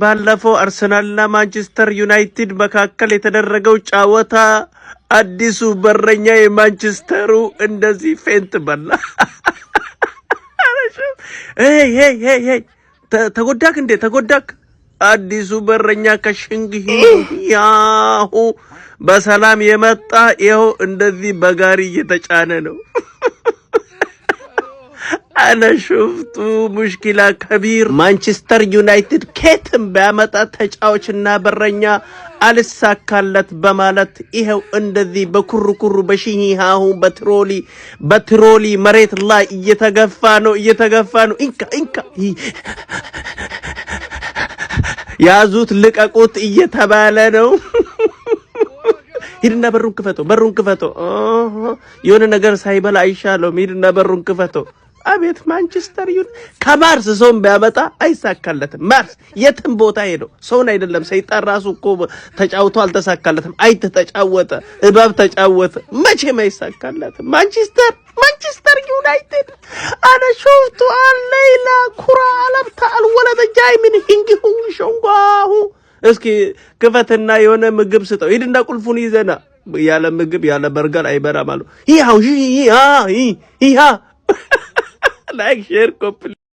ባለፈው አርሰናልና ማንቸስተር ዩናይትድ መካከል የተደረገው ጫወታ አዲሱ በረኛ የማንቸስተሩ እንደዚህ ፌንት በላ። ሄይ ተጎዳክ እንዴ? ተጎዳክ? አዲሱ በረኛ ከሽንግሂ ያሁ በሰላም የመጣ ይኸው እንደዚህ በጋሪ እየተጫነ ነው። أنا شفت مشكلة كبير مانشستر يونايتد كتم بعمتا تجاوشنا برنيا ألساكالت بمالت إيهو اندذي بكرو بشيهي هاهو بترولي مريت الله يتغفانو إنكا يازوت لك أقوت يتبالنو ሂድና በሩን ክፈቶ የሆነ ነገር ሳይበላ አይሻለው ሂድና በሩን ክፈቶ አቤት ማንቸስተር ከማርስ ሰውን ቢያመጣ አይሳካለትም ማርስ የትም ቦታ ሄዶ ሰውን አይደለም ሰይጣን ራሱ እኮ ተጫውቶ አልተሳካለትም ተጫወተ እባብ ተጫወተ መቼም አይሳካለትም ማንቸስተር ዩናይትድ አነ ሾፍቱ አለይላ ኩራ አለብታ አልወለደ ጃይ ምን ሂንጊሁ ሾንጓሁ እስኪ ክፈትና የሆነ ምግብ ስጠው ሂድና ቁልፉን ይዘና ያለ ምግብ ያለ በርገር አይበራም አሉ ይሃው ላይክ ሼር ኮፕ